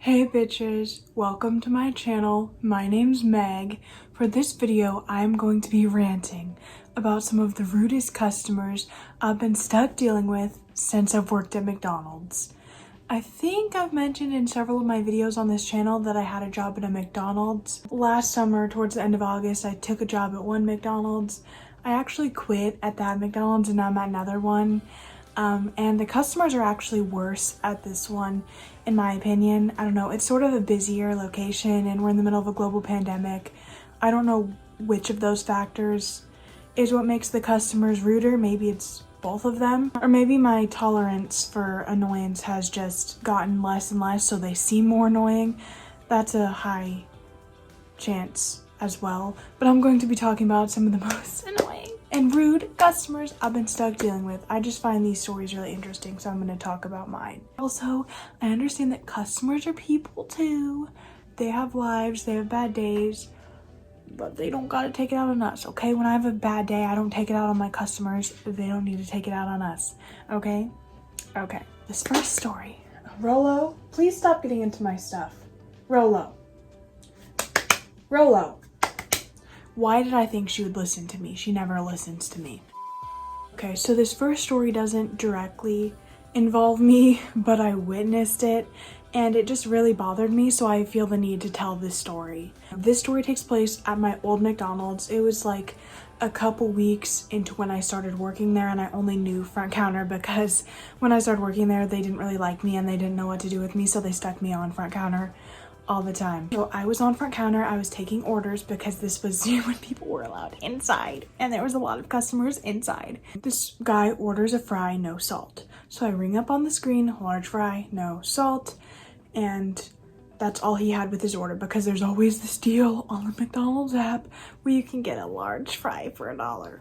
Hey bitches, welcome to my channel. My name's Meg. For this video, I'm going to be ranting about some of the rudest customers I've been stuck dealing with since I've worked at McDonald's. I think I've mentioned in several of my videos on this channel that I had a job at a McDonald's. Last summer, towards the end of August, I took a job at one McDonald's. I actually quit at that McDonald's and now I'm at another one. And the customers are actually worse at this one, in my opinion. I don't know, it's sort of a busier location and we're in the middle of a global pandemic. I don't know which of those factors is what makes the customers ruder. Maybe it's both of them, or maybe my tolerance for annoyance has just gotten less and less so they seem more annoying. That's a high chance as well, but I'm going to be talking about some of the most annoying and rude customers I've been stuck dealing with. I just find these stories really interesting, so I'm going to talk about mine. Also, I understand that customers are people too. They have lives, they have bad days, but they don't gotta take it out on us, okay? When I have a bad day, I don't take it out on my customers. They don't need to take it out on us, okay? Okay, this first story. Rolo, please stop getting into my stuff. Rolo. Why did I think she would listen to me? She never listens to me. Okay, so this first story doesn't directly involve me, but I witnessed it and it just really bothered me, so I feel the need to tell this story. This story takes place at my old McDonald's. It was like a couple weeks into when I started working there, and I only knew front counter because when I started working there, they didn't really like me and they didn't know what to do with me, so they stuck me on front counter all the time. So I was on front counter, I was taking orders because this was when people were allowed inside and there was a lot of customers inside. This guy orders a fry, no salt. So I ring up on the screen, large fry, no salt, and that's all he had with his order because there's always this deal on the McDonald's app where you can get a large fry for $1.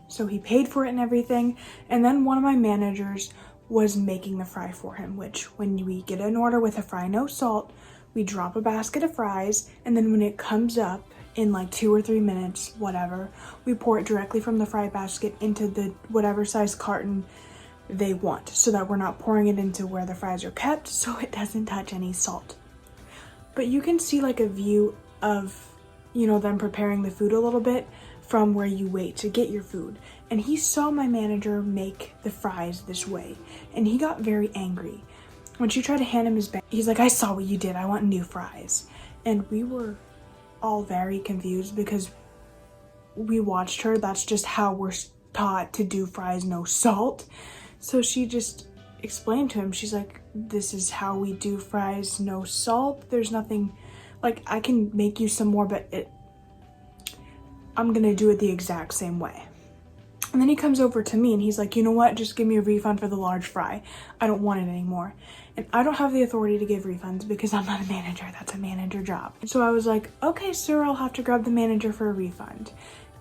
So he paid for it and everything, and then one of my managers was making the fry for him, which when we get an order with a fry, no salt, we drop a basket of fries, and then when it comes up in like 2 or 3 minutes, whatever, we pour it directly from the fry basket into the whatever size carton they want, so that we're not pouring it into where the fries are kept, so it doesn't touch any salt. But you can see like a view of, you know, them preparing the food a little bit from where you wait to get your food. And he saw my manager make the fries this way, and he got very angry. When she tried to hand him his bag, he's like, "I saw what you did, I want new fries." And we were all very confused because we watched her. That's just how we're taught to do fries, no salt. So she just explained to him, she's like, "This is how we do fries, no salt. There's nothing, like, I can make you some more, but I'm gonna do it the exact same way." And then he comes over to me and he's like, "You know what? Just give me a refund for the large fry. I don't want it anymore." And I don't have the authority to give refunds because I'm not a manager. That's a manager job. So I was like, "Okay, sir, I'll have to grab the manager for a refund."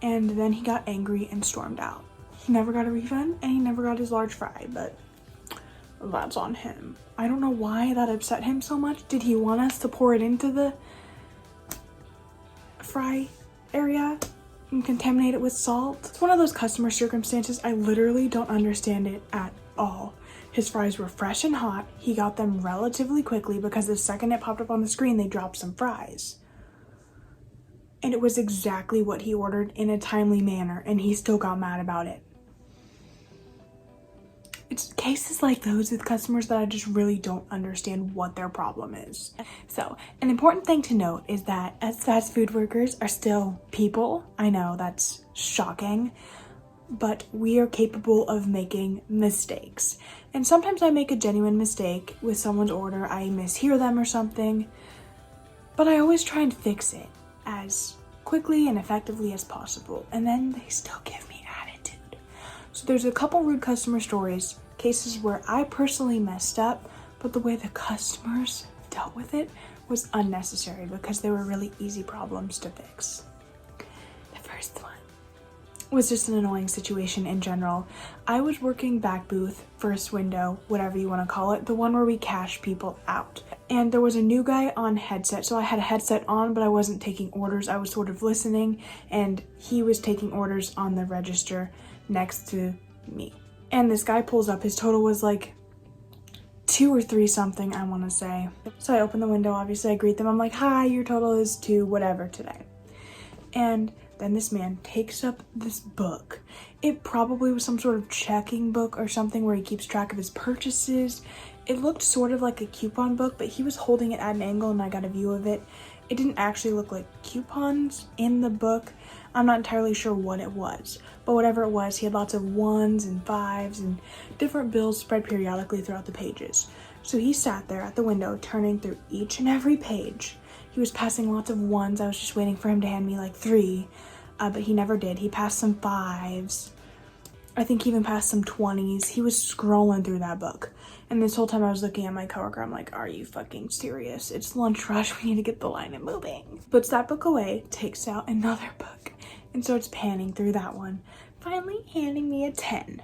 And then he got angry and stormed out. He never got a refund and he never got his large fry, but that's on him. I don't know why that upset him so much. Did he want us to pour it into the fry area and contaminate it with salt? It's one of those customer circumstances. I literally don't understand it at all. His fries were fresh and hot. He got them relatively quickly because the second it popped up on the screen, they dropped some fries. And it was exactly what he ordered in a timely manner, and he still got mad about it. It's cases like those with customers that I just really don't understand what their problem is. So, an important thing to note is that as fast food workers are still people. I know that's shocking, but we are capable of making mistakes. And sometimes I make a genuine mistake with someone's order. I mishear them or something, but I always try and fix it as quickly and effectively as possible. And then they still give me attitude. So there's a couple rude customer stories, cases where I personally messed up, but the way the customers dealt with it was unnecessary because they were really easy problems to fix. The first one was just an annoying situation in general. I was working back booth, first window, whatever you want to call it, the one where we cash people out. And there was a new guy on headset, so I had a headset on, but I wasn't taking orders. I was sort of listening, and he was taking orders on the register next to me. And this guy pulls up, his total was like 2 or 3 something, I want to say. So I open the window, obviously I greet them. I'm like, hi, your total is 2 whatever today. And then this man takes up this book. It probably was some sort of checking book or something where he keeps track of his purchases. It looked sort of like a coupon book, but he was holding it at an angle and I got a view of it. It didn't actually look like coupons in the book. I'm not entirely sure what it was, but whatever it was, he had lots of 1s and 5s and different bills spread periodically throughout the pages. So he sat there at the window turning through each and every page. He was passing lots of 1s. I was just waiting for him to hand me like 3, but he never did. He passed some 5s. I think he even passed some 20s. He was scrolling through that book. And this whole time I was looking at my coworker, I'm like, are you fucking serious? It's lunch rush, we need to get the line moving. Puts that book away, takes out another book, and starts panning through that one, finally handing me a 10.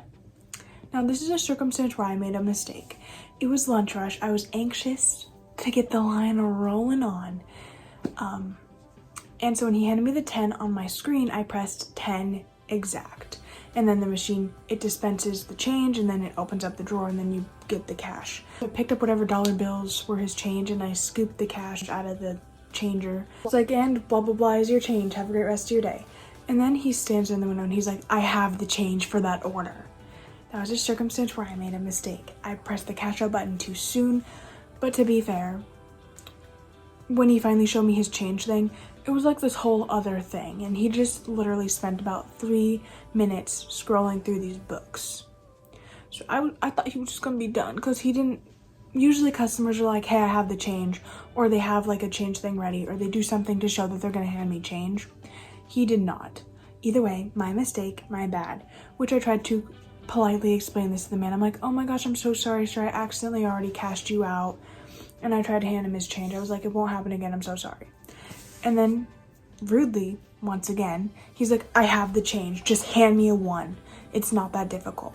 Now this is a circumstance where I made a mistake. It was lunch rush, I was anxious to get the line rolling on. And so when he handed me the 10 on my screen, I pressed 10 exact. And then the machine, it dispenses the change and then it opens up the drawer and then you get the cash. I picked up whatever dollar bills were his change and I scooped the cash out of the changer. It's like, and blah, blah, blah is your change. Have a great rest of your day. And then he stands in the window and he's like, I have the change for that order. That was a circumstance where I made a mistake. I pressed the cash out button too soon, but to be fair, when he finally showed me his change thing, it was like this whole other thing, and he just literally spent about 3 minutes scrolling through these books. So I thought he was just gonna be done, because he didn't, usually customers are like, hey, I have the change, or they have like a change thing ready, or they do something to show that they're gonna hand me change. He did not. Either way, my mistake, my bad, which I tried to politely explain this to the man. I'm like, oh my gosh, I'm so sorry, sir, I accidentally already cashed you out. And I tried to hand him his change. I was like, it won't happen again, I'm so sorry. And then, rudely, once again, he's like, I have the change, just hand me a 1. It's not that difficult.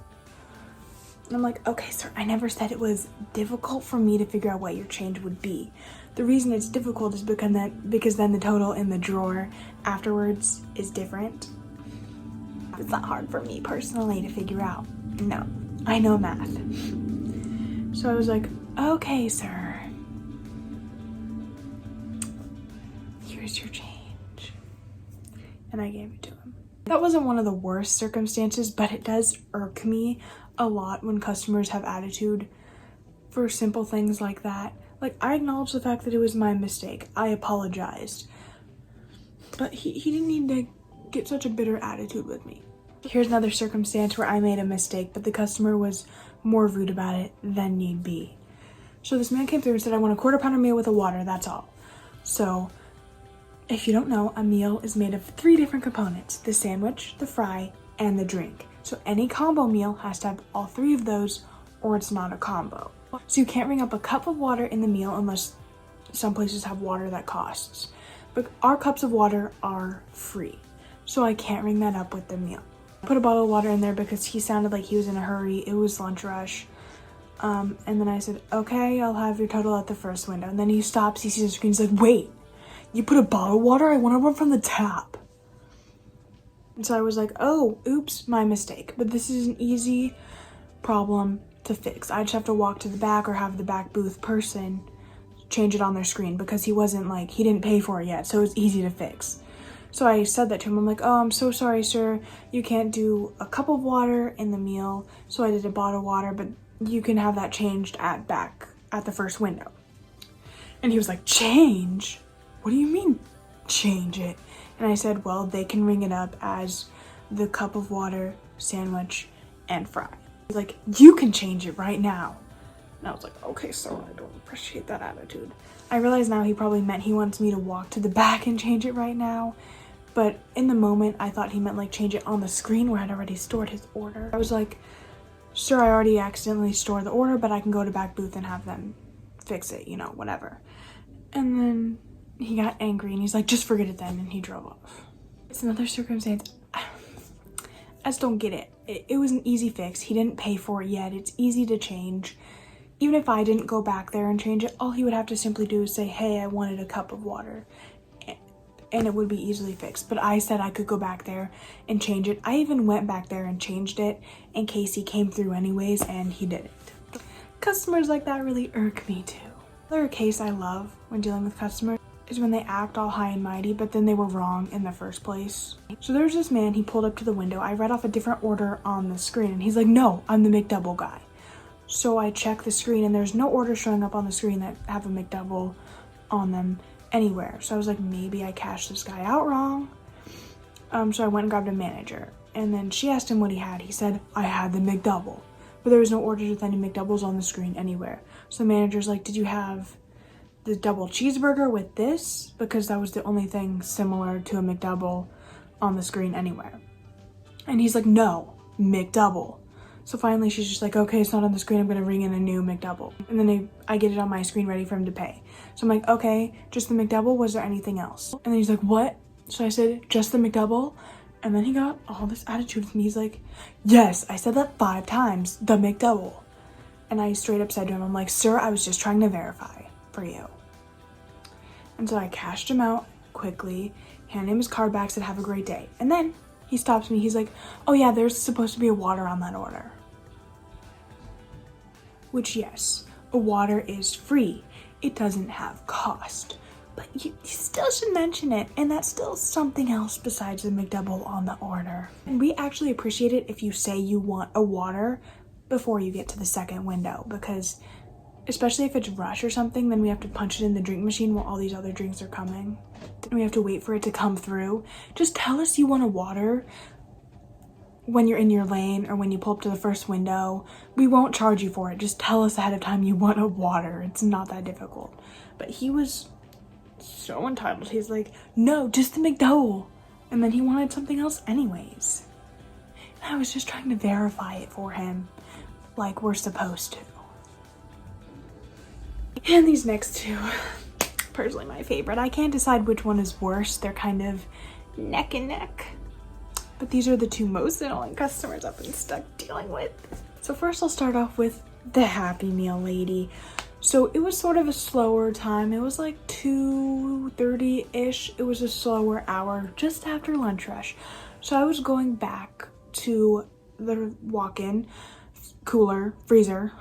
And I'm like, okay, sir, I never said it was difficult for me to figure out what your change would be. The reason it's difficult is because then the total in the drawer afterwards is different. It's not hard for me personally to figure out. No, I know math. So I was like, okay, sir. Here's your change. And I gave it to him. That wasn't one of the worst circumstances, but it does irk me a lot when customers have attitude for simple things like that. Like, I acknowledge the fact that it was my mistake. I apologized. But he didn't need to get such a bitter attitude with me. Here's another circumstance where I made a mistake, but the customer was more rude about it than need be. So this man came through and said, I want a 1/4 pounder meal with a water, that's all. So, if you don't know, a meal is made of 3 different components: the sandwich, the fry, and the drink. So any combo meal has to have all 3 of those, or it's not a combo. So you can't ring up a cup of water in the meal unless some places have water that costs. But our cups of water are free, so I can't ring that up with the meal. I put a bottle of water in there because he sounded like he was in a hurry. It was lunch rush. And then I said, okay, I'll have your total at the first window. And then he stops, he sees the screen, he's like, wait, you put a bottle of water? I want one from the tap. And so I was like, oh, oops, my mistake. But this is an easy problem to fix. I just have to walk to the back or have the back booth person change it on their screen, because he didn't pay for it yet, so it's easy to fix. So I said that to him. I'm like, oh, I'm so sorry, sir. You can't do a cup of water in the meal. So I did a bottle of water, but you can have that changed back at the first window. And he was like, change? What do you mean, change it? And I said, well, they can ring it up as the cup of water, sandwich, and fry. He's like, you can change it right now. And I was like, okay, sir, I don't appreciate that attitude. I realize now he probably meant he wants me to walk to the back and change it right now. But in the moment, I thought he meant like change it on the screen where I'd already stored his order. I was like, sir, I already accidentally stored the order, but I can go to back booth and have them fix it, whatever. And then he got angry and he's like, just forget it then, and he drove off. It's another circumstance. I just don't get it. It was an easy fix. He didn't pay for it yet. It's easy to change. Even if I didn't go back there and change it, all he would have to simply do is say, hey, I wanted a cup of water, and it would be easily fixed. But I said I could go back there and change it. I even went back there and changed it in case he came through anyways, and he didn't. Customers like that really irk me too. Another case I love when dealing with customers is when they act all high and mighty, but then they were wrong in the first place. So there's this man, he pulled up to the window. I read off a different order on the screen and he's like, no, I'm the McDouble guy. So I check the screen and there's no order showing up on the screen that have a McDouble on them anywhere. So I was like, maybe I cashed this guy out wrong. So I went and grabbed a manager and then she asked him what he had. He said, I had the McDouble, but there was no orders with any McDoubles on the screen anywhere. So the manager's like, did you have the double cheeseburger with this? Because that was the only thing similar to a McDouble on the screen anywhere. And he's like, no, McDouble. So finally she's just like, okay, it's not on the screen, I'm gonna ring in a new McDouble. And then I get it on my screen ready for him to pay. So I'm like, okay, just the McDouble, was there anything else? And then he's like, what? So I said, just the McDouble? And then he got all this attitude with me. He's like, yes, I said that 5 times, the McDouble. And I straight up said to him, I'm like, sir, I was just trying to verify for you. And so I cashed him out quickly, handed him his card back, said, have a great day. And then he stops me, he's like, oh yeah, there's supposed to be a water on that order. Which, yes, a water is free. It doesn't have cost. But you still should mention it, and that's still something else besides the McDouble on the order. And we actually appreciate it if you say you want a water before you get to the second window, because especially if it's rush or something, then we have to punch it in the drink machine while all these other drinks are coming. And we have to wait for it to come through. Just tell us you want a water when you're in your lane or when you pull up to the first window. We won't charge you for it. Just tell us ahead of time you want a water. It's not that difficult. But he was so entitled. He's like, no, just the McDouble. And then he wanted something else anyways. And I was just trying to verify it for him like we're supposed to. And these next two, personally my favorite. I can't decide which one is worse. They're kind of neck and neck. But these are the two most annoying customers I've been stuck dealing with. So first I'll start off with the Happy Meal lady. So it was sort of a slower time. It was like 2:30-ish. It was a slower hour just after lunch rush. So I was going back to the walk-in cooler, freezer,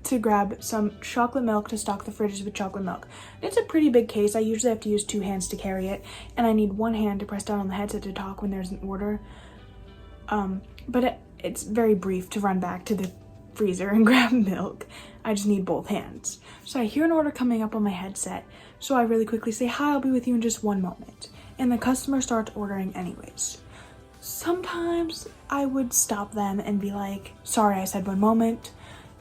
to grab some chocolate milk to stock the fridges with chocolate milk. It's a pretty big case. I usually have to use 2 hands to carry it, and I need 1 hand to press down on the headset to talk when there's an order. But it's very brief to run back to the freezer and grab milk. I just need both hands. So I hear an order coming up on my headset, so I really quickly say, hi, I'll be with you in just 1 moment. And the customer starts ordering anyways. Sometimes I would stop them and be like, sorry, I said 1 moment.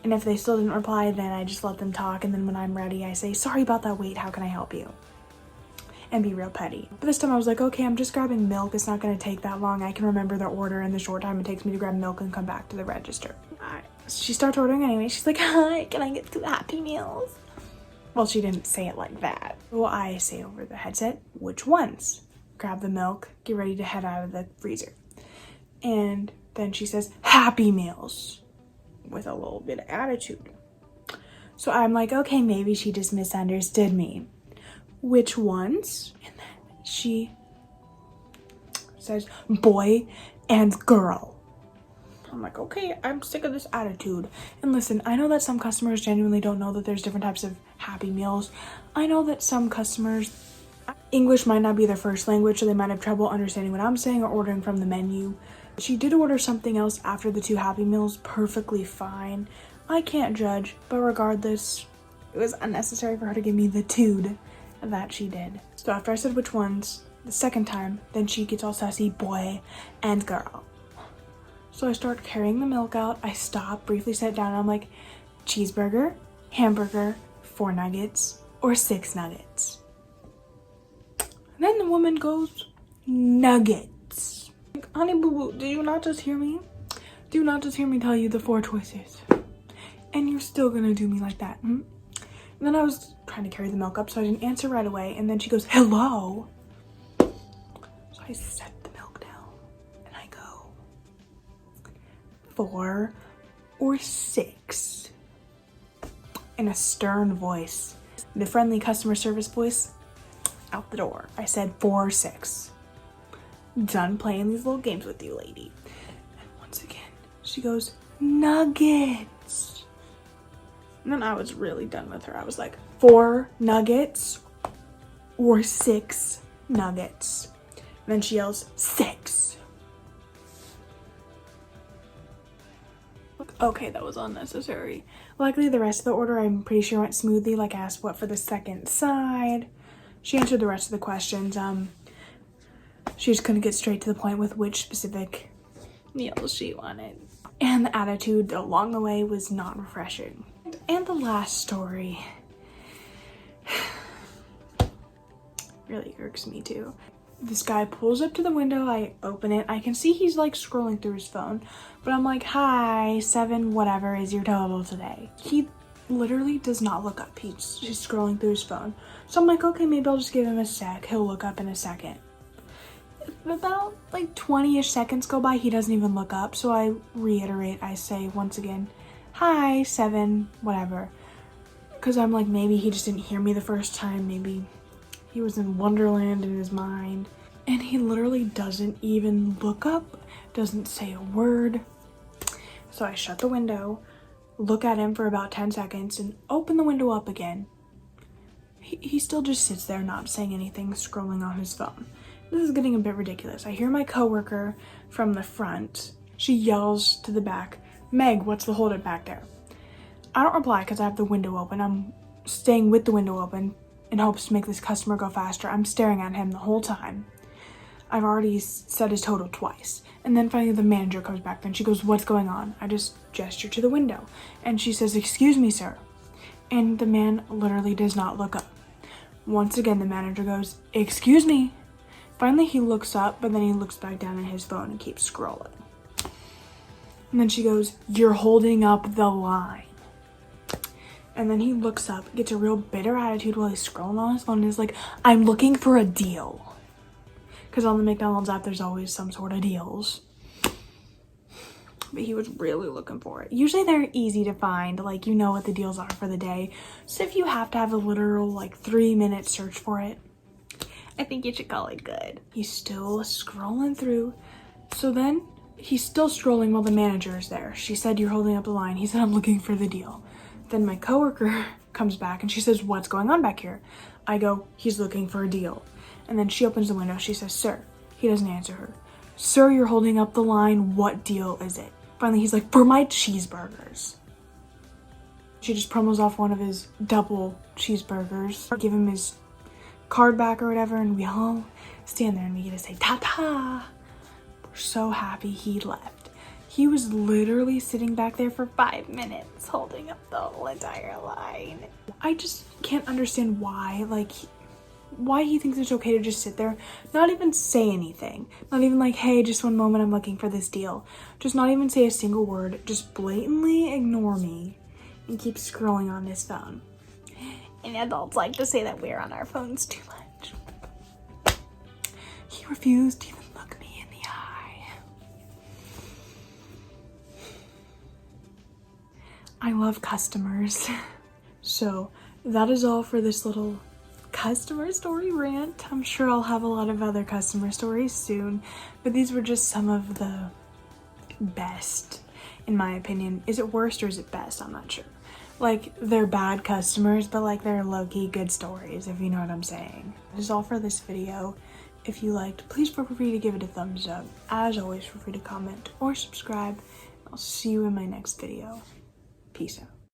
And if they still didn't reply, then I just let them talk. And then when I'm ready, I say, sorry about that wait, how can I help you? And be real petty. But this time I was like, okay, I'm just grabbing milk. It's not gonna take that long. I can remember the order in the short time it takes me to grab milk and come back to the register. She starts ordering anyway. She's like, hi, can I get 2 Happy Meals? Well, she didn't say it like that. So I say over the headset, which ones? Grab the milk, get ready to head out of the freezer. And then she says, Happy Meals, with a little bit of attitude. So I'm like, okay, maybe she just misunderstood me. Which ones? And then she says, boy and girl. I'm like, okay, I'm sick of this attitude. And listen, I know that some customers genuinely don't know that there's different types of Happy Meals. I know that some customers, English might not be their first language, so they might have trouble understanding what I'm saying or ordering from the menu. She did order something else after the 2 Happy Meals, perfectly fine. I can't judge, but regardless, it was unnecessary for her to give me the tude that she did. So after I said which ones, the second time, then she gets all sassy, boy and girl. So I start carrying the milk out. I stop, briefly sit down, and I'm like, cheeseburger, hamburger, 4 nuggets, or 6 nuggets. And then the woman goes, nuggets. Like, honey boo boo, did you not just hear me? Do you not just hear me tell you the 4 choices? And you're still gonna do me like that, hmm? And then I was trying to carry the milk up, so I didn't answer right away. And then she goes, hello. So I set the milk down and I go, 4 or 6? In a stern voice. The friendly customer service voice, out the door. I said 4 or 6. Done playing these little games with you, lady. And once again, she goes, nuggets. And then I was really done with her. I was like, 4 nuggets or 6 nuggets. And then she yells, 6. Okay, that was unnecessary. Luckily, the rest of the order, I'm pretty sure went smoothly. Like, I asked what for the second side. She answered the rest of the questions. She just couldn't get straight to the point with which specific meal she wanted. And the attitude along the way was not refreshing. And the last story really irks me too. This guy pulls up to the window, I open it, I can see he's like scrolling through his phone, but I'm like, hi, 7 whatever is your total today. He literally does not look up, he's just scrolling through his phone. So I'm like, okay, maybe I'll just give him a sec, he'll look up in a second. About like 20-ish seconds go by, he doesn't even look up, so I reiterate, I say once again, hi, 7 whatever, because I'm like, maybe he just didn't hear me the first time, maybe he was in Wonderland in his mind. And he literally doesn't even look up, doesn't say a word. So I shut the window, look at him for about 10 seconds, and open the window up again. He still just sits there not saying anything, scrolling on his phone. This is getting a bit ridiculous. I hear my coworker from the front. She yells to the back, Meg, what's the holdup back there? I don't reply because I have the window open. I'm staying with the window open in hopes to make this customer go faster. I'm staring at him the whole time. I've already said his total twice. And then finally the manager comes back and she goes, what's going on? I just gesture to the window and she says, excuse me, sir. And the man literally does not look up. Once again, the manager goes, excuse me. Finally, he looks up, but then he looks back down at his phone and keeps scrolling. And then she goes, you're holding up the line. And then he looks up, gets a real bitter attitude while he's scrolling on his phone and is like, I'm looking for a deal. Because on the McDonald's app, there's always some sort of deals. But he was really looking for it. Usually they're easy to find, like you know what the deals are for the day. So if you have to have a literal like 3-minute search for it, I think you should call it good. He's still scrolling through. So then he's still scrolling while the manager is there. She said, you're holding up the line. He said, I'm looking for the deal. Then my coworker comes back and she says, what's going on back here? I go, he's looking for a deal. And then she opens the window. She says, sir. He doesn't answer her. Sir, you're holding up the line. What deal is it? Finally, he's like, for my cheeseburgers. She just promos off one of his double cheeseburgers. Give him his card back or whatever. And we all stand there and we get to say, ta-ta. We're so happy he left. He was literally sitting back there for 5 minutes holding up the whole entire line. I just can't understand why, why he thinks it's okay to just sit there, not even say anything. Not even like, hey, just one moment, I'm looking for this deal. Just not even say a single word, just blatantly ignore me and keep scrolling on his phone. And adults like to say that we're on our phones too much. He refused to even look me in the eye. I love customers. So that is all for this little customer story rant. I'm sure I'll have a lot of other customer stories soon, but these were just some of the best, in my opinion. Is it worst or is it best? I'm not sure. Like, they're bad customers, but like they're low-key good stories, if you know what I'm saying. That is all for this video. If you liked, please feel free to give it a thumbs up. As always, feel free to comment or subscribe. I'll see you in my next video. Peace out.